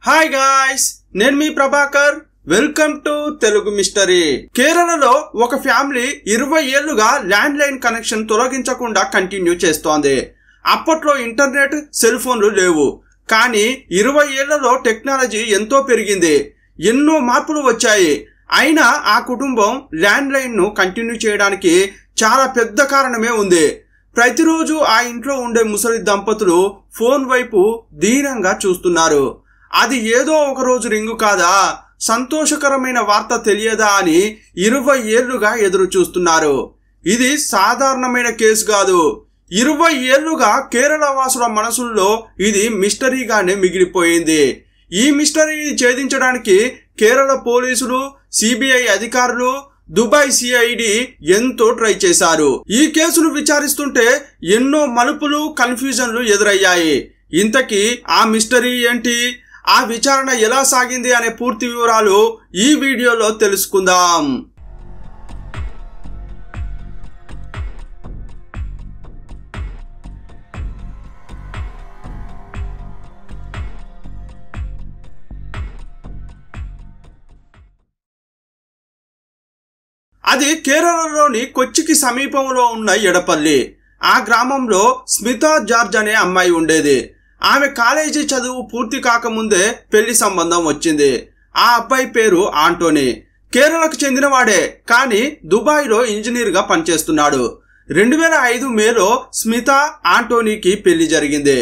Hi guys, నేను మీ Prabhakar. Welcome to Telugu mystery. కేరళలో ఒక ఫ్యామిలీ 20 ఏళ్లుగా ల్యాండ్ లైన్ కనెక్షన్ తొలగించకుండా కంటిన్యూ చేస్తోంది. అప్పట్లో ఇంటర్నెట్, సెల్ ఫోన్లు లేవు. కానీ 20 ఏళ్లలో టెక్నాలజీ ఎంతో పెరిగింది. ఎన్నో మార్పులు వచ్చాయి. అయినా ఆ కుటుంబం ల్యాండ్ లైన్ ను కంటిన్యూ చేయడానికి చాలా పెద్ద కారణమే ఉంది. ప్రతిరోజు ఆ ఇంట్లో ఉండే ముసలి దంపతులు ఫోన్ వైపు దీనంగా చూస్తున్నారు. అది ఏదో ఒక రోజు రింగు కాదా, సంతోషకరమైన వార్త తెలియదా అని 20 ఏళ్లుగా ఎదురు చూస్తున్నారు. ఇది సాధారణమైన కేసు కాదు. 20 ఏళ్లుగా కేరళ వాసుల మనసుల్లో ఇది మిస్టరీగానే మిగిలిపోయింది. ఈ మిస్టరీని ఛేదించడానికి కేరళ పోలీసులు, సిబిఐ అధికారులు, దుబాయ్ సిఐడి ఎంతో ట్రై చేశారు. ఈ కేసును విచారిస్తుంటే ఎన్నో మలుపులు, కన్ఫ్యూజన్లు ఎదురయ్యాయి. ఇంతకీ ఆ మిస్టరీ ఏంటి, ఆ విచారణ ఎలా సాగింది అనే పూర్తి వివరాలు ఈ వీడియోలో తెలుసుకుందాం. అది కేరళలోని కొచ్చికి సమీపంలో ఉన్న ఎడపల్లి. ఆ గ్రామంలో స్మితా జార్జ్ అనే అమ్మాయి ఉండేది. ఆమె కాలేజీ చదువు పూర్తి కాకముందే పెళ్లి సంబంధం వచ్చింది. ఆ అబ్బాయి పేరు ఆంటోనీ. కేరళకు చెందినవాడే, కానీ దుబాయ్లో ఇంజనీర్గా పనిచేస్తున్నాడు. 2005 మేలో స్మిత, ఆంటోనీకి పెళ్లి జరిగింది.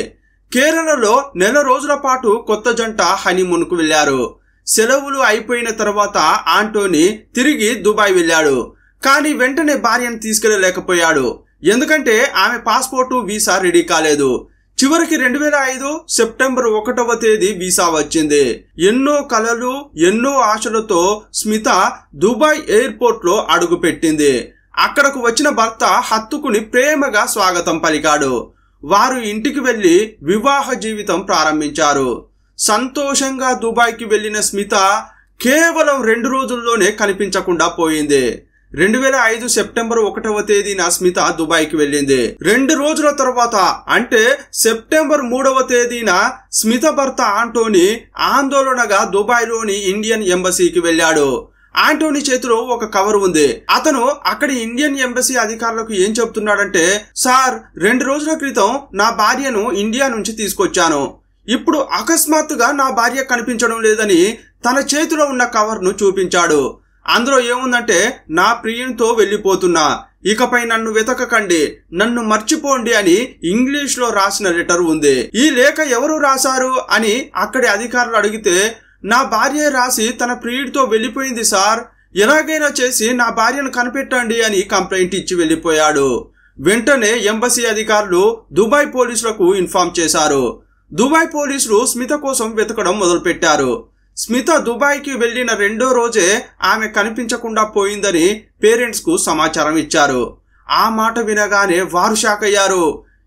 కేరళలో నెల రోజుల పాటు కొత్త జంట హనీమూన్కు వెళ్లారు. సెలవులు అయిపోయిన తర్వాత ఆంటోనీ తిరిగి దుబాయ్ వెళ్ళాడు. కానీ వెంటనే భార్యను తీసుకెళ్లలేకపోయాడు. ఎందుకంటే ఆమె పాస్పోర్టు, వీసా రెడీ కాలేదు. చివరికి 2005 సెప్టెంబర్ 1వ తేదీ వీసా వచ్చింది. ఎన్నో కలలు, ఎన్నో ఆశలతో స్మిత దుబాయ్ ఎయిర్పోర్ట్ లో అడుగు పెట్టింది. అక్కడకు వచ్చిన భర్త హత్తుకుని ప్రేమగా స్వాగతం పలికాడు. వారు ఇంటికి వెళ్లి వివాహ జీవితం ప్రారంభించారు. సంతోషంగా దుబాయ్కి వెళ్లిన స్మిత కేవలం 2 రోజుల్లోనే కనిపించకుండా పోయింది. 2005 సెప్టెంబర్ 1వ తేదీన స్మిత దుబాయ్కి వెళ్ళింది. 2 రోజుల తర్వాత అంటే సెప్టెంబర్ 3వ తేదీన స్మిత భర్త ఆంటోనీ ఆందోళనగా దుబాయ్లోని ఇండియన్ ఎంబసీకి వెళ్ళాడు. ఆంటోనీ చేతిలో ఒక కవర్ ఉంది. అతను అక్కడి ఇండియన్ ఎంబసీ అధికారులకు ఏం చెప్తున్నాడంటే, సార్, 2 రోజుల క్రితం నా భార్యను ఇండియా నుంచి తీసుకొచ్చాను. ఇప్పుడు అకస్మాత్తుగా నా భార్య కనిపించడం లేదని తన చేతిలో ఉన్న కవర్ ను చూపించాడు. అందులో ఏముందంటే, నా ప్రియునితో వెళ్లిపోతున్నా, ఇకపై నన్ను వెతకకండి, నన్ను మర్చిపోండి అని ఇంగ్లీష్ లో రాసిన లెటర్ ఉంది. ఈ లేఖ ఎవరు రాశారు అని అక్కడి అధికారులు అడిగితే, నా భార్య రాసి తన ప్రియుడితో వెళ్లిపోయింది సార్, ఎలాగైనా చేసి నా భార్యను కనిపెట్టండి అని కంప్లైంట్ ఇచ్చి వెళ్లిపోయాడు. వెంటనే ఎంబసీ అధికారులు దుబాయ్ పోలీసులకు ఇన్ఫార్మ్ చేశారు. దుబాయ్ పోలీసులు స్మిత కోసం వెతకడం మొదలుపెట్టారు. స్మిత దుబాయ్కి వెళ్లిన 2వ రోజే ఆమె కనిపించకుండా పోయిందని పేరెంట్స్ కు సమాచారం ఇచ్చారు. ఆ మాట వినగానే వారు షాక్ అయ్యారు.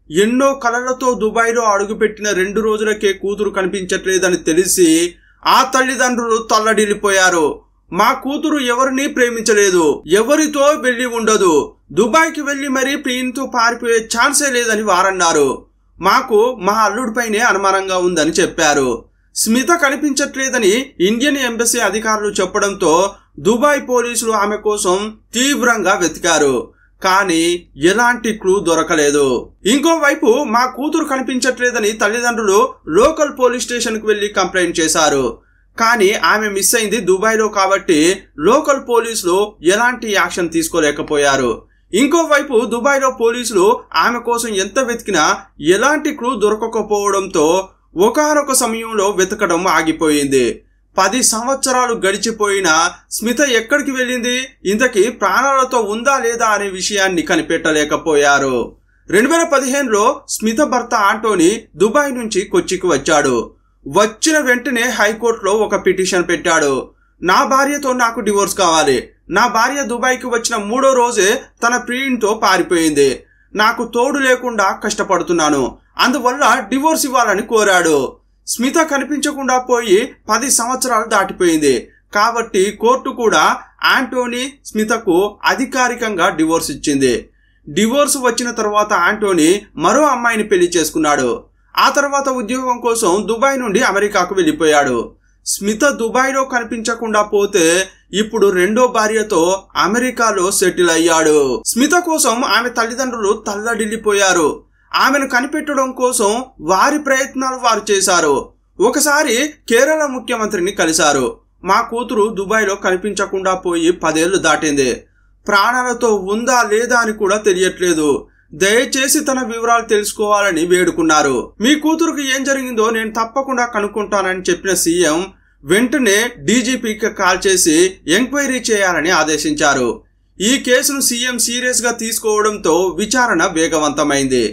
ఎన్నో కలలతో దుబాయ్లో అడుగుపెట్టిన 2 రోజులకే కూతురు కనిపించట్లేదని తెలిసి ఆ తల్లిదండ్రులు తల్లడిల్లిపోయారు. మా కూతురు ఎవరిని ప్రేమించలేదు, ఎవరితో వెళ్లి ఉండదు, దుబాయ్కి వెళ్లి మరీ ప్రియునితో పారిపోయే ఛాన్సే లేదని వారన్నారు. మాకు మా అల్లుడిపైనే అనుమానంగా ఉందని చెప్పారు. స్మిత కనిపించట్లేదని ఇండియన్ ఎంబసీ అధికారులు చెప్పడంతో దుబాయ్ పోలీసులు ఆమె కోసం తీవ్రంగా వెతికారు. కానీ ఎలాంటి క్లూ దొరకలేదు. ఇంకోవైపు మా కూతురు కనిపించట్లేదని తల్లిదండ్రులు లోకల్ పోలీస్ స్టేషన్ కు వెళ్లి కంప్లైంట్ చేశారు. కానీ ఆమె మిస్ అయింది దుబాయ్లో కాబట్టి లోకల్ పోలీసులు ఎలాంటి యాక్షన్ తీసుకోలేకపోయారు. ఇంకోవైపు దుబాయ్లో పోలీసులు ఆమె కోసం ఎంత వెతికినా ఎలాంటి క్లూ దొరకకపోవడంతో ఒకానొక సమయంలో వెతకడం ఆగిపోయింది. 10 సంవత్సరాలు గడిచిపోయినా స్మిత ఎక్కడికి వెళ్ళింది, ఇంతకీ ప్రాణాలతో ఉందా లేదా అనే విషయాన్ని కనిపెట్టలేకపోయారు. 2015లో స్మిత భర్త ఆంటోనీ దుబాయ్ నుంచి కొచ్చికి వచ్చాడు. వచ్చిన వెంటనే హైకోర్టులో ఒక పిటిషన్ పెట్టాడు. నా భార్యతో నాకు డివోర్స్ కావాలి, నా భార్య దుబాయ్కి వచ్చిన 3వ రోజే తన ప్రియునితో పారిపోయింది, నాకు తోడు లేకుండా కష్టపడుతున్నాను, అందువల్ల డివోర్స్ ఇవ్వాలని కోరాడు. స్మిత కనిపించకుండా పోయి 10 సంవత్సరాలు దాటిపోయింది కాబట్టి కోర్టు కూడా ఆంటోనీ, స్మితకు అధికారికంగా డివోర్స్ ఇచ్చింది. డివోర్స్ వచ్చిన తర్వాత ఆంటోనీ మరో అమ్మాయిని పెళ్లి చేసుకున్నాడు. ఆ తర్వాత ఉద్యోగం కోసం దుబాయ్ నుండి అమెరికాకు వెళ్ళిపోయాడు. స్మిత దుబాయ్లో కనిపించకుండా పోతే ఇప్పుడు రెండో భార్యతో అమెరికాలో సెటిల్ అయ్యాడు. స్మిత కోసం ఆమె తల్లిదండ్రులు తల్లడిల్లిపోయారు. ఆమెను కనిపెట్టడం కోసం వారి ప్రయత్నాలు వారు చేశారు. ఒకసారి కేరళ ముఖ్యమంత్రిని కలిశారు. మా కూతురు దుబాయ్లో కనిపించకుండా పోయి 10 ఏళ్లు దాటింది. ప్రాణాలతో ఉందా లేదా అని కూడా తెలియట్లేదు. దయచేసి తన వివరాలు తెలుసుకోవాలని వేడుకున్నారు. మీ కూతురుకు ఏం జరిగిందో నేను తప్పకుండా కనుక్కుంటానని చెప్పిన సీఎం వెంటనే డీజీపీకి కాల్ చేసి ఎంక్వైరీ చేయాలని ఆదేశించారు. ఈ కేసును సీఎం సీరియస్ గా తీసుకోవడంతో విచారణ వేగవంతమైంది.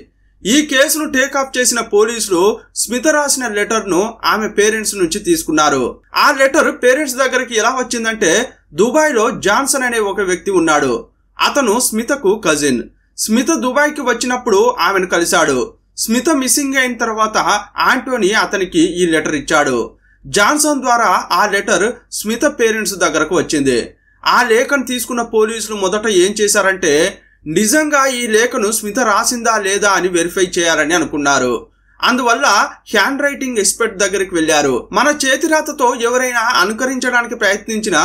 ఈ కేసును టేకాఫ్ చేసిన పోలీసులు స్మిత రాసిన లెటర్ ను ఆమె పేరెంట్స్ నుంచి తీసుకున్నారు. ఆ లెటర్ పేరెంట్స్ దగ్గరికి ఎలా వచ్చిందంటే, దుబాయ్ లో జాన్సన్ అనే ఒక వ్యక్తి ఉన్నాడు. అతను స్మితకు కజిన్. స్మిత దుబాయ్ కి వచ్చినప్పుడు ఆమెను కలిశాడు. స్మిత మిస్సింగ్ అయిన తర్వాత ఆంటోనీ అతనికి ఈ లెటర్ ఇచ్చాడు. జాన్సన్ ద్వారా ఆ లెటర్ స్మిత పేరెంట్స్ దగ్గరకు వచ్చింది. ఆ లేఖను తీసుకున్న పోలీసులు మొదట ఏం చేశారంటే, నిజంగా ఈ లేఖను స్మిత రాసిందా లేదా అని వెరిఫై చేయాలని అనుకున్నారు. అందువల్ల హ్యాండ్ రైటింగ్ ఎక్స్పర్ట్ దగ్గరికి వెళ్లారు. మన చేతిరాతతో ఎవరైనా అనుకరించడానికి ప్రయత్నించినా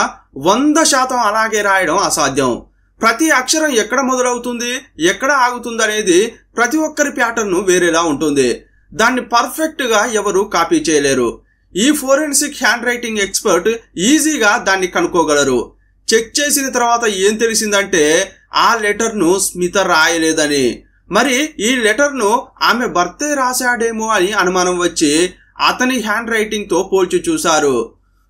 100% అలాగే రాయడం అసాధ్యం. ప్రతి అక్షరం ఎక్కడ మొదలవుతుంది, ఎక్కడ ఆగుతుంది అనేది ప్రతి ఒక్కరి ప్యాటర్న్ వేరేలా ఉంటుంది. దాన్ని పర్ఫెక్ట్ గా ఎవరు కాపీ చేయలేరు. ఈ ఫోరెన్సిక్ హ్యాండ్ రైటింగ్ ఎక్స్పర్ట్ ఈజీగా దాన్ని కనుక్కోగలరు. చెక్ చేసిన తర్వాత ఏం తెలిసిందంటే, ఆ లెటర్ ను స్మిత రాయలేదని. మరి ఈ లెటర్ ను ఆమె భర్తే రాశాడేమో అని అనుమానం వచ్చి అతని హ్యాండ్ రైటింగ్ తో పోల్చి చూశారు.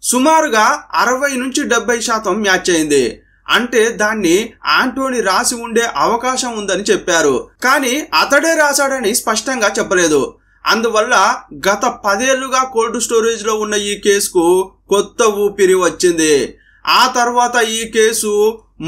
సుమారుగా 60 నుంచి 70% మ్యాచ్ అయింది. అంటే దాన్ని ఆంటోనీ రాసి ఉండే అవకాశం ఉందని చెప్పారు. కానీ అతడే రాశాడని స్పష్టంగా చెప్పలేదు. అందువల్ల గత 10 ఏళ్లుగా కోల్డ్ స్టోరేజ్ లో ఉన్న ఈ కేసుకు కొత్త ఊపిరి వచ్చింది. ఆ తర్వాత ఈ కేసు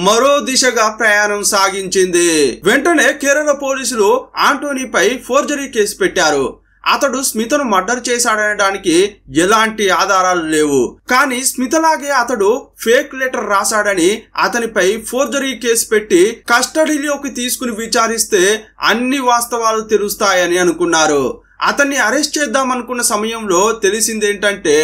మరో దిశగా ప్రయాణం సాగించింది. వెంటనే కేరళ పోలీసులు ఆంటోనీపై ఫోర్జరీ కేసు పెట్టారు. అతడు స్మితను మర్డర్ చేశాడనడానికి ఎలాంటి ఆధారాలు లేవు. కానీ స్మితలాగే అతడు ఫేక్ లెటర్ రాశాడని అతనిపై ఫోర్జరీ కేసు పెట్టి కస్టడీలోకి తీసుకుని విచారిస్తే అన్ని వాస్తవాలు తెలుస్తాయని అనుకున్నారు. అతన్ని అరెస్ట్ చేద్దామనుకున్న సమయంలో తెలిసిందేంటంటే,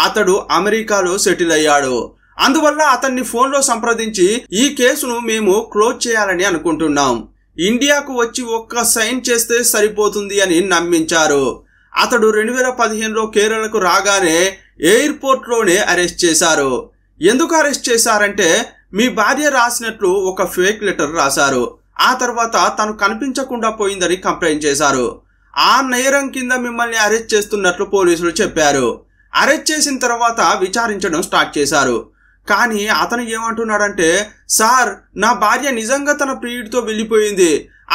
అతడు అమెరికాలో సెటిల్ అయ్యాడు. అందువల్ల అతన్ని ఫోన్లో సంప్రదించి ఈ కేసును మేము క్లోజ్ చేయాలని అనుకుంటున్నాం, ఇండియాకు వచ్చి ఒక్క సైన్ చేస్తే సరిపోతుంది అని నమ్మించారు. అతడు 2015లో కేరళకు రాగానే ఎయిర్పోర్ట్ లోనే అరెస్ట్ చేశారు. ఎందుకు అరెస్ట్ చేశారంటే, మీ భార్య రాసినట్లు ఒక ఫేక్ లెటర్ రాశారు. ఆ తర్వాత తను కనిపించకుండా పోయిందని కంప్లైంట్ చేశారు. ఆ నేరం కింద మిమ్మల్ని అరెస్ట్ చేస్తున్నట్లు పోలీసులు చెప్పారు. అరెస్ట్ చేసిన తర్వాత విచారించడం స్టార్ట్ చేశారు. కానీ అతను ఏమంటున్నాడంటే, సార్, నా భార్య నిజంగా తన ప్రియుడితో వెళ్ళిపోయింది.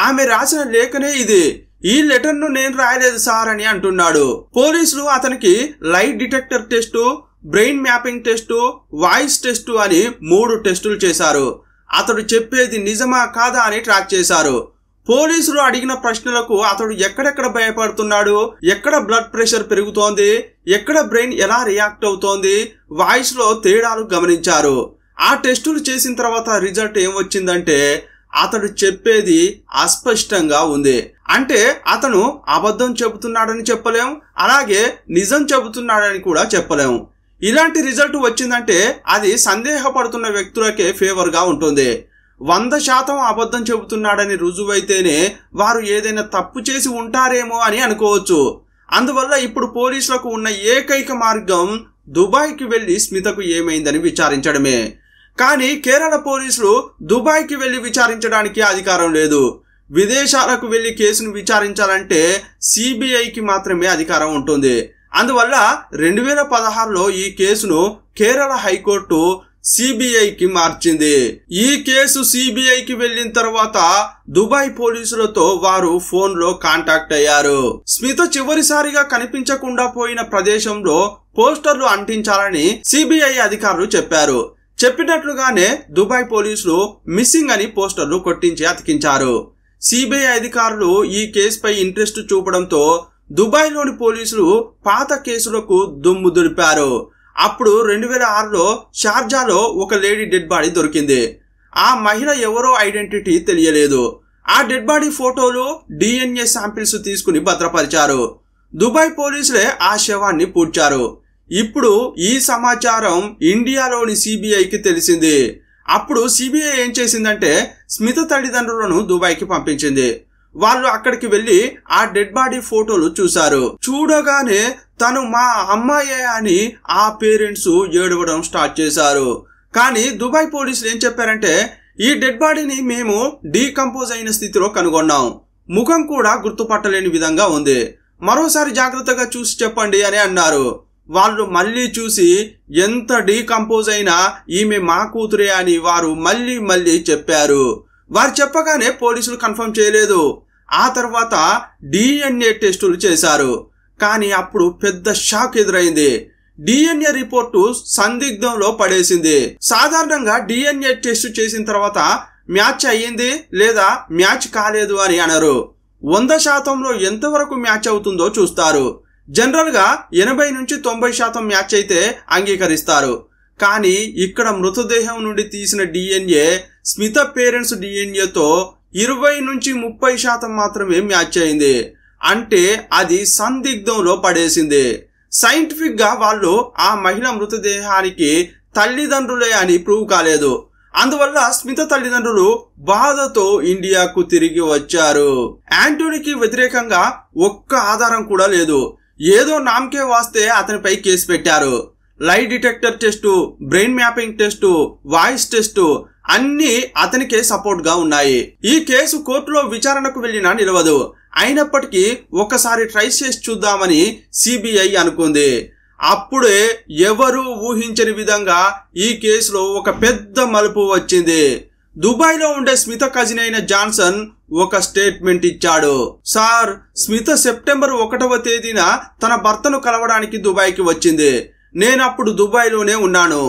ఆమె రాసిన లేఖనే ఇది. ఈ లెటర్ ను నేను రాయలేదు సార్ అని అంటున్నాడు. పోలీసులు అతనికి light detector test, brain mapping test, voice test అని 3 టెస్టులు చేశారు. అతడు చెప్పేది నిజమా కాదా అని ట్రాక్ చేశారు. పోలీసులు అడిగిన ప్రశ్నలకు అతడు ఎక్కడెక్కడ భయపడుతున్నాడు, ఎక్కడ బ్లడ్ ప్రెషర్ పెరుగుతోంది, ఎక్కడ బ్రెయిన్ ఎలా రియాక్ట్ అవుతోంది, వాయిస్ లో తేడాలు గమనించారు. ఆ టెస్టులు చేసిన తర్వాత రిజల్ట్ ఏం వచ్చిందంటే, అతడు చెప్పేది అస్పష్టంగా ఉంది. అంటే అతను అబద్ధం చెబుతున్నాడని చెప్పలేం, అలాగే నిజం చెబుతున్నాడని కూడా చెప్పలేం. ఇలాంటి రిజల్ట్ వచ్చిందంటే అది సందేహపడుతున్న వ్యక్తులకే ఫేవర్ గా ఉంటుంది. 100% అబద్ధం చెబుతున్నాడని రుజువైతేనే వారు ఏదైనా తప్పు చేసి ఉంటారేమో అని అనుకోవచ్చు. అందువల్ల ఇప్పుడు పోలీసులకు ఉన్న ఏకైక మార్గం దుబాయ్కి వెళ్లి స్మితకు ఏమైందని విచారించడమే. కానీ కేరళ పోలీసులు దుబాయ్కి వెళ్లి విచారించడానికి అధికారం లేదు. విదేశాలకు వెళ్లి కేసును విచారించాలంటే సిబిఐకి మాత్రమే అధికారం ఉంటుంది. అందువల్ల 2016లో ఈ కేసును కేరళ హైకోర్టు సిబిఐకి మార్చింది. ఈ కేసు సిబిఐకి వెళ్లిన తర్వాత దుబాయ్ పోలీసులతో వారు ఫోన్ లో కాంటాక్ట్ అయ్యారు. స్మిత చివరిసారిగా కనిపించకుండా పోయిన ప్రదేశంలో పోస్టర్లు అంటించాలని సిబిఐ అధికారులు చెప్పారు. చెప్పినట్లుగానే దుబాయ్ పోలీసులు మిస్సింగ్ అని పోస్టర్లు కొట్టించి అతికించారు. సిబిఐ అధికారులు ఈ కేసుపై ఇంట్రెస్ట్ చూపడంతో దుబాయ్ లోని పోలీసులు పాత కేసులకు దుమ్ము దులిపారు. అప్పుడు 2006లో షార్జాలో ఒక లేడీ డెడ్ బాడీ దొరికింది. ఆ మహిళ ఎవరో ఐడెంటిటీ తెలియలేదు. ఆ డెడ్ బాడీ ఫోటోలు, DNA శాంపిల్స్ తీసుకుని భద్రపరిచారు. దుబాయ్ పోలీసులే ఆ శవాన్ని పూడ్చారు. ఇప్పుడు ఈ సమాచారం ఇండియాలోని సిబిఐకి తెలిసింది. అప్పుడు సిబిఐ ఏం చేసిందంటే స్మిత తల్లిదండ్రులను దుబాయ్కి పంపించింది. వాళ్ళు అక్కడికి వెళ్లి ఆ డెడ్ బాడీ ఫోటోలు చూశారు. చూడగానే తను మా అమ్మాయే అని ఆ పేరెంట్స్ ఏడవడం స్టార్ట్ చేశారు. కానీ దుబాయ్ పోలీసులు ఏం చెప్పారంటే ఈ డెడ్ బాడీని మేము డీకంపోజ్ అయిన స్థితిలో కనుగొన్నాం, ముఖం కూడా గుర్తుపట్టలేని విధంగా ఉంది, మరోసారి జాగ్రత్తగా చూసి చెప్పండి అని అన్నారు. వాళ్ళు మళ్ళీ చూసి ఎంత డీకంపోజ్ అయినా ఈమె మా కూతురే అని వారు మళ్ళీ చెప్పారు. వారు చెప్పగానే పోలీసులు కన్ఫర్మ్ చేయలేదు. ఆ తర్వాత డిఎన్ఏ టెస్టులు చేశారు. కానీ అప్పుడు పెద్ద షాక్ ఎదురైంది. డిఎన్ఏ రిపోర్టు సందిగ్ధంలో పడేసింది. సాధారణంగా డిఎన్ఏ టెస్ట్ చేసిన తర్వాత మ్యాచ్ అయ్యింది లేదా మ్యాచ్ కాలేదు అని అనరు. 100%లో ఎంతవరకు మ్యాచ్ అవుతుందో చూస్తారు. జనరల్ గా 80 నుంచి 90% మ్యాచ్ అయితే అంగీకరిస్తారు. కానీ ఇక్కడ మృతదేహం నుండి తీసిన డిఎన్ఏ స్మిత పేరెంట్స్ డిఎన్ఏతో 20 నుంచి 30% మాత్రమే మ్యాచ్ అయింది. అంటే అది సందిగ్ధంలో పడేసింది. సైంటిఫిక్ గా వాళ్ళు ఆ మహిళ మృతదేహానికి తల్లిదండ్రులే అని ప్రూవ్ కాలేదు. అందువల్ల స్మిత తల్లిదండ్రులు బాధతో ఇండియాకు తిరిగి వచ్చారు. యాంటోనీకి వ్యతిరేకంగా ఒక్క ఆధారం కూడా లేదు. ఏదో నామకే వాస్తే అతనిపై కేసు పెట్టారు. Lie detector test, brain mapping test, voice test అన్ని అతనికే సపోర్ట్ గా ఉన్నాయి. ఈ కేసు కోర్టులో విచారణకు వెళ్ళినా నిలవదు. అయినప్పటికీ ఒకసారి ట్రై చేసి చూద్దామని సిబిఐ అనుకుంది. అప్పుడే ఎవరూ ఊహించని విధంగా ఈ కేసులో ఒక పెద్ద మలుపు వచ్చింది. దుబాయ్ లో ఉండే స్మిత కజిన్ అయిన జాన్సన్ ఒక స్టేట్మెంట్ ఇచ్చాడు. సార్, స్మిత సెప్టెంబర్ 1వ తేదీన తన భర్తను కలవడానికి దుబాయ్కి వచ్చింది. నేనప్పుడు దుబాయ్ లోనే ఉన్నాను.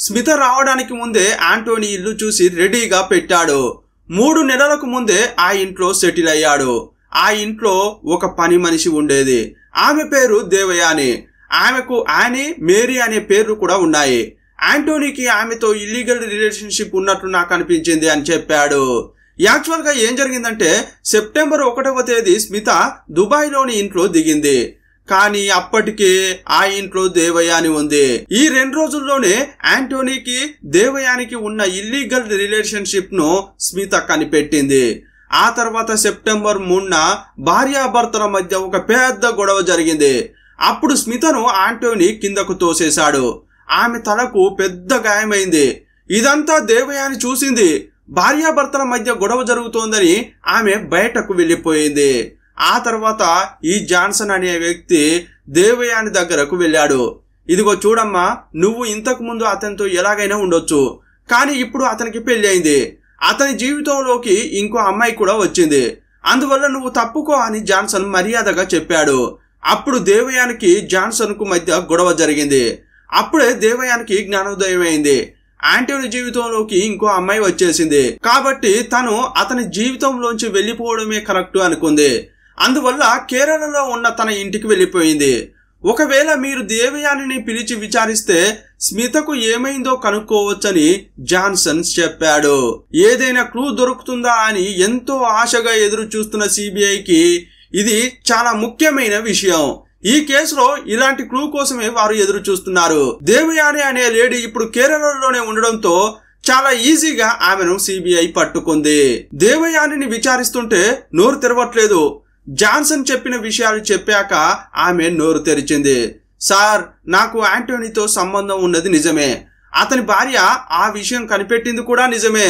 స్మిత రావడానికి ముందే యాంటోనీ ఇల్లు చూసి రెడీగా పెట్టాడు. 3 నెలలకు ముందే ఆ ఇంట్లో సెటిల్ అయ్యాడు. ఆ ఇంట్లో ఒక పని మనిషి ఉండేది. ఆమె పేరు దేవయాని. ఆమెకు యానీ, మేరీ అనే పేర్లు కూడా ఉన్నాయి. యాంటోనీకి ఆమెతో ఇల్లీగల్ రిలేషన్షిప్ ఉన్నట్లు నాకు అనిపించింది అని చెప్పాడు. యాక్చువల్ గా ఏం జరిగిందంటే సెప్టెంబర్ 1వ తేదీ స్మిత దుబాయ్ లోని ఇంట్లో దిగింది. కానీ అప్పటికే ఆ ఇంట్లో దేవయాని ఉంది. ఈ 2 రోజుల్లోనే యాంటోనీకి దేవయానికి ఉన్న ఇల్లీగల్ రిలేషన్షిప్ ను స్మిత కనిపెట్టింది. ఆ తర్వాత సెప్టెంబర్ 3న భార్యాభర్తల మధ్య ఒక పెద్ద గొడవ జరిగింది. అప్పుడు స్మితను యాంటోనీ కిందకు తోసేశాడు. ఆమె తలకు పెద్ద గాయమైంది. ఇదంతా దేవయాని చూసింది. భార్యాభర్తల మధ్య గొడవ జరుగుతోందని ఆమె బయటకు వెళ్లిపోయింది. ఆ తర్వాత ఈ జాన్సన్ అనే వ్యక్తి దేవయాని దగ్గరకు వెళ్ళాడు. ఇదిగో చూడమ్మా, నువ్వు ఇంతకు ముందు అతనితో ఎలాగైనా ఉండొచ్చు, కానీ ఇప్పుడు అతనికి పెళ్లి అయింది. అతని జీవితంలోకి ఇంకో అమ్మాయి కూడా వచ్చింది. అందువల్ల నువ్వు తప్పుకో అని జాన్సన్ మర్యాదగా చెప్పాడు. అప్పుడు దేవయానికి జాన్సన్ కు మధ్య గొడవ జరిగింది. అప్పుడే దేవయానికి జ్ఞానోదయం అయింది. యాంటోనీ జీవితంలోకి ఇంకో అమ్మాయి వచ్చేసింది కాబట్టి తను అతని జీవితంలోంచి వెళ్లిపోవడమే కరెక్ట్ అనుకుంది. అందువల్ల కేరళలో ఉన్న తన ఇంటికి వెళ్లిపోయింది. ఒకవేళ మీరు దేవయానిని పిలిచి విచారిస్తే స్మితకు ఏమైందో కనుక్కోవచ్చని జాన్సన్ చెప్పాడు. ఏదైనా క్లూ దొరుకుతుందా అని ఎంతో ఆశగా ఎదురు చూస్తున్న సిబిఐకి ఇది చాలా ముఖ్యమైన విషయం. ఈ కేసులో ఇలాంటి క్లూ కోసమే వారు ఎదురు చూస్తున్నారు. దేవయాని అనే లేడీ ఇప్పుడు కేరళలోనే ఉండడంతో చాలా ఈజీగా ఆమెను సిబిఐ పట్టుకుంది. దేవయానిని విచారిస్తుంటే నోరు తెరవట్లేదు. జాన్సన్ చెప్పిన విషయాలు చెప్పాక ఆమె నోరు తెరిచింది. సార్, నాకు యాంటోనీతో సంబంధం ఉన్నది నిజమే. అతని భార్య ఆ విషయం కనిపెట్టింది కూడా నిజమే.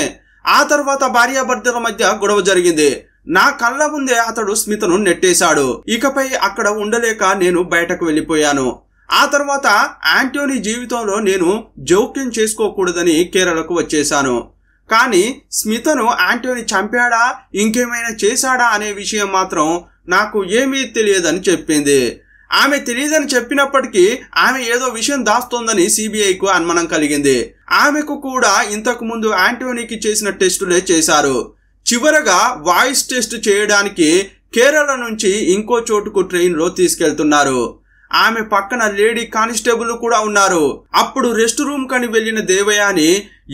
ఆ తర్వాత భార్యాభర్తల మధ్య గొడవ జరిగింది. నా కళ్ళ ముందే అతడు స్మితను నెట్టేశాడు. ఇకపై అక్కడ ఉండలేక నేను బయటకు వెళ్లిపోయాను. ఆ తర్వాత యాంటోనీ జీవితంలో నేను జోక్యం చేసుకోకూడదని కేరళకు వచ్చేశాను. కానీ స్మితను యాంటోనీ చంపాడా, ఇంకేమైనా చేశాడా అనే విషయం మాత్రం నాకు ఏమీ తెలియదని చెప్పింది. ఆమె తెలియదని చెప్పినప్పటికీ ఆమె ఏదో విషయం దాస్తోందని సిబిఐకు అనుమానం కలిగింది. ఆమెకు కూడా ఇంతకు ముందు యాంటోనీకి చేసిన టెస్టులే చేశారు. చివరగా వాయిస్ టెస్ట్ చేయడానికి కేరళ నుంచి ఇంకో చోటుకు ట్రైన్లో తీసుకెళ్తున్నారు. ఆమె పక్కన లేడీ కానిస్టేబుల్ కూడా ఉన్నారు. అప్పుడు రెస్ట్ రూమ్ కని వెళ్లిన దేవయాని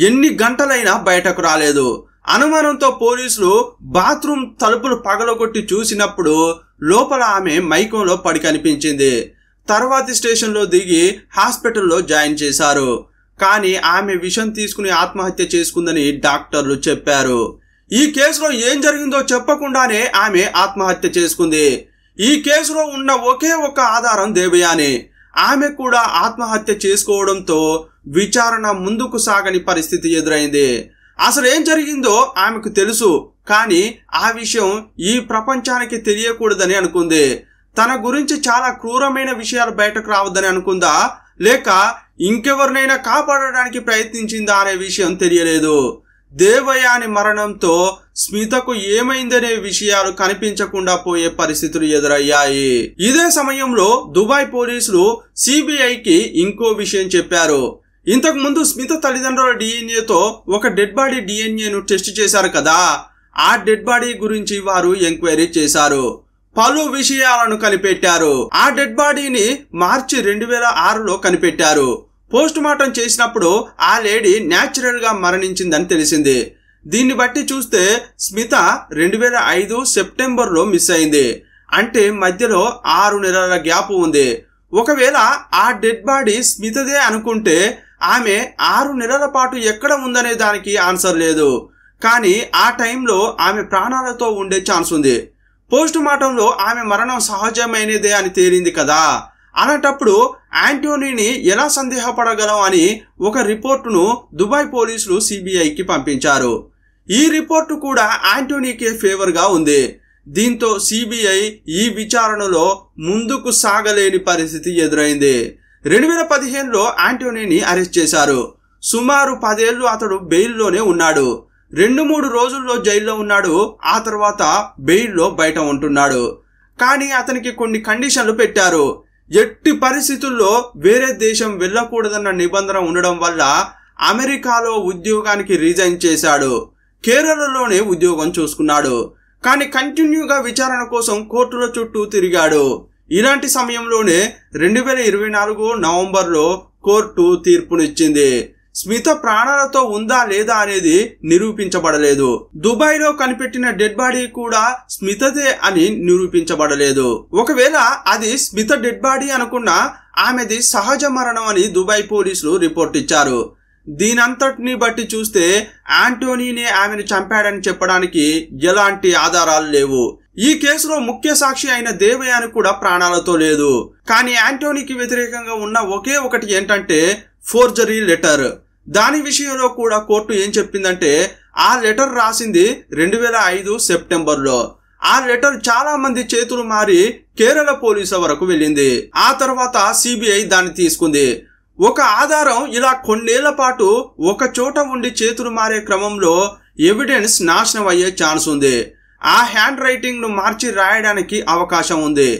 ఎన్ని గంటలైనా బయటకు రాలేదు. అనుమానంతో పోలీసులు బాత్రూమ్ తలుపులు పగలగొట్టి చూసినప్పుడు లోపల ఆమె మైకంలో పడి కనిపించింది. తర్వాతి స్టేషన్లో దిగి హాస్పిటల్లో జాయిన్ చేశారు. కానీ ఆమె విషం తీసుకుని ఆత్మహత్య చేసుకుందని డాక్టర్లు చెప్పారు. ఈ కేసులో ఏం జరిగిందో చెప్పకుండానే ఆమె ఆత్మహత్య చేసుకుంది. ఈ కేసులో ఉన్న ఒకే ఒక ఆధారం దేవయాని. ఆమె కూడా ఆత్మహత్య చేసుకోవడంతో విచారణ ముందుకు సాగని పరిస్థితి ఎదురైంది. అసలు ఏం జరిగిందో ఆమెకు తెలుసు, కానీ ఆ విషయం ఈ ప్రపంచానికి తెలియకూడదని అనుకుంది. తన గురించి చాలా క్రూరమైన విషయాలు బయటకు రావద్దని అనుకుందా, లేక ఇంకెవరినైనా కాపాడడానికి ప్రయత్నించిందా అనే విషయం తెలియలేదు. దేవయాని మరణంతో స్మితకు ఏమైందనే విషయాలు కనిపించకుండా పోయే పరిస్థితులు ఎదురయ్యాయి. ఇదే సమయంలో దుబాయ్ పోలీసులు సిబిఐకి ఇంకో విషయం చెప్పారు. ఇంతకు ముందు స్మిత తల్లిదండ్రుల డిఎన్ఏతో ఒక డెడ్ బాడీ డిఎన్ఏను టెస్ట్ చేశారు కదా, ఆ డెడ్ బాడీ గురించి వారు ఎంక్వైరీ చేశారు. పలు విషయాలను కనిపెట్టారు. ఆ డెడ్ బాడీని మార్చి 2006లో కనిపెట్టారు. పోస్ట్ మార్టం చేసినప్పుడు ఆ లేడీ న్యాచురల్ గా మరణించిందని తెలిసింది. దీన్ని బట్టి చూస్తే స్మిత 2005 సెప్టెంబర్లో మిస్ అయింది. అంటే మధ్యలో 6 నెలల గ్యాప్ ఉంది. ఒకవేళ ఆ డెడ్ బాడీ స్మితదే అనుకుంటే ఆమె 6 నెలల పాటు ఎక్కడ ఉందనే దానికి ఆన్సర్ లేదు. కానీ ఆ టైంలో ఆమె ప్రాణాలతో ఉండే ఛాన్స్ ఉంది. పోస్ట్ మార్టంలో ఆమె మరణం సహజమైనదే అని తేలింది కదా. అలాంటప్పుడు యాంటోనీని ఎలా సందేహపడగలం అని ఒక రిపోర్టును దుబాయ్ పోలీసులు సిబిఐకి పంపించారు. ఈ రిపోర్టు కూడా యాంటోనీకే ఫేవర్ గా ఉంది. దీంతో సిబిఐ ఈ విచారణలో ముందుకు సాగలేని పరిస్థితి ఎదురైంది. 2015లో యాంటోనీని అరెస్ట్ చేశారు. సుమారు 10 ఏళ్లు అతడు బెయిల్లోనే ఉన్నాడు. 2-3 రోజుల్లో జైల్లో ఉన్నాడు. ఆ తర్వాత బెయిల్లో బయట ఉంటున్నాడు. కానీ అతనికి కొన్ని కండిషన్లు పెట్టారు. ఎట్టి పరిస్థితుల్లో వేరే దేశం వెళ్ళకూడదన్న నిబంధన ఉండడం వల్ల అమెరికాలో ఉద్యోగానికి రిజైన్ చేశాడు. కేరళలోనే ఉద్యోగం చూసుకున్నాడు. కానీ కంటిన్యూగా విచారణ కోసం కోర్టుల చుట్టూ తిరిగాడు. ఇలాంటి సమయంలోనే 2024 నవంబర్లో కోర్టు తీర్పునిచ్చింది. స్మిత ప్రాణాలతో ఉందా లేదా అనేది నిరూపించబడలేదు. దుబాయ్లో కనిపెట్టిన డెడ్ బాడీ కూడా స్మితదే అని నిరూపించబడలేదు. ఒకవేళ అది స్మిత డెడ్ బాడీ అనుకున్నా ఆమెది సహజ మరణం అని దుబాయ్ పోలీసులు రిపోర్ట్ ఇచ్చారు. దీనంతటిని బట్టి చూస్తే యాంటోనీనే ఆమెను చంపాడని చెప్పడానికి ఎలాంటి ఆధారాలు లేవు. ఈ కేసులో ముఖ్య సాక్షి అయిన దేవయాని కూడా ప్రాణాలతో లేదు. కానీ యాంటోనీకి వ్యతిరేకంగా ఉన్న ఒకే ఒకటి ఏంటంటే ఫోర్జరీ లెటర్. దాని విషయంలో కూడా కోర్టు ఏం చెప్పిందంటే ఆ లెటర్ రాసింది 2005 సెప్టెంబర్లో. ఆ లెటర్ చాలా మంది చేతులు మారి కేరళ పోలీసుల వరకు వెళ్ళింది. ఆ తర్వాత సిబిఐ దాన్ని తీసుకుంది. ఒక ఆధారం ఇలా కొన్నేళ్ల పాటు ఒక చోట ఉండి చేతులు మారే క్రమంలో ఎవిడెన్స్ నాశనం అయ్యే ఛాన్స్ ఉంది. ఆ హ్యాండ్ రైటింగ్ ను మార్చి రాయడానికి అవకాశం ఉంది.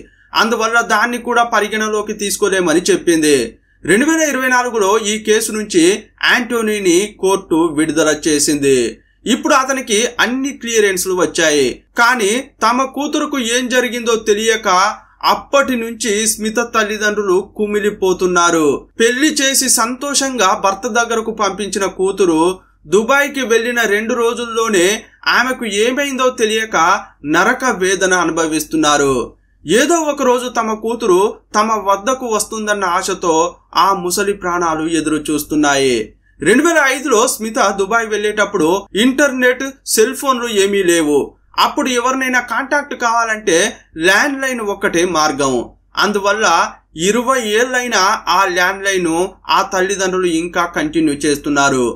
అందువల్ల దాన్ని కూడా పరిగణలోకి తీసుకోలేమని చెప్పింది. 2024లో ఈ కేసు నుంచి యాంటోనీని కోర్టు విడుదల చేసింది. ఇప్పుడు అతనికి అన్ని క్లియరెన్స్లు వచ్చాయి. కానీ తమ కూతురుకు ఏం జరిగిందో తెలియక అప్పటి నుంచి స్మిత తల్లిదండ్రులు కుమిలిపోతున్నారు. పెళ్లి చేసి సంతోషంగా భర్త దగ్గరకు పంపించిన కూతురు దుబాయ్కి వెళ్లిన 2 రోజుల్లోనే ఆమెకు ఏమైందో తెలియక నరక వేదన అనుభవిస్తున్నారు. ఏదో ఒక రోజు తమ కూతురు తమ వద్దకు వస్తుందన్న ఆశతో ఆ ముసలి ప్రాణాలు ఎదురు చూస్తున్నాయి. 2005లో స్మిత దుబాయ్ వెళ్లేటప్పుడు ఇంటర్నెట్, సెల్ ఫోన్లు ఏమీ లేవు. అప్పుడు ఎవరినైనా కాంటాక్ట్ కావాలంటే ల్యాండ్ లైన్ ఒక్కటే మార్గం. అందువల్ల 20 ఏళ్లైనా ఆ ల్యాండ్ లైన్ ఆ తల్లిదండ్రులు ఇంకా కంటిన్యూ చేస్తున్నారు.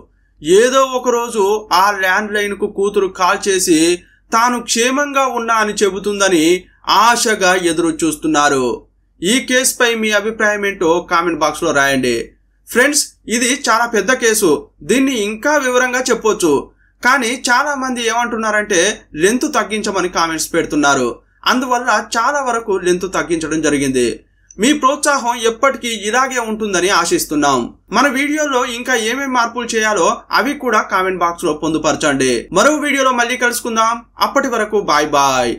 ఏదో ఒక రోజు ఆ ల్యాండ్ లైన్ కు కూతురు కాల్ చేసి తాను క్షేమంగా ఉన్నా అని చెబుతుందని ఆశగా ఎదురు చూస్తున్నారు. ఈ కేసుపై మీ అభిప్రాయం ఏంటో కామెంట్ బాక్స్ లో రాయండి. ఫ్రెండ్స్, ఇది చాలా పెద్ద కేసు. దీన్ని ఇంకా వివరంగా చెప్పొచ్చు. కానీ చాలా మంది ఏమంటున్నారంటే లెంత్ తగ్గించమని కామెంట్స్ పెడుతున్నారు. అందువల్ల చాలా వరకు లెంత్ తగ్గించడం జరిగింది. మీ ప్రోత్సాహం ఎప్పటికీ ఇలాగే ఉంటుందని ఆశిస్తున్నాం. మన వీడియోలో ఇంకా ఏమేమి మార్పులు చేయాలో అవి కూడా కామెంట్ బాక్స్ లో పొందుపరచండి. మరో వీడియోలో మళ్ళీ కలుసుకుందాం. అప్పటి వరకు బాయ్ బాయ్.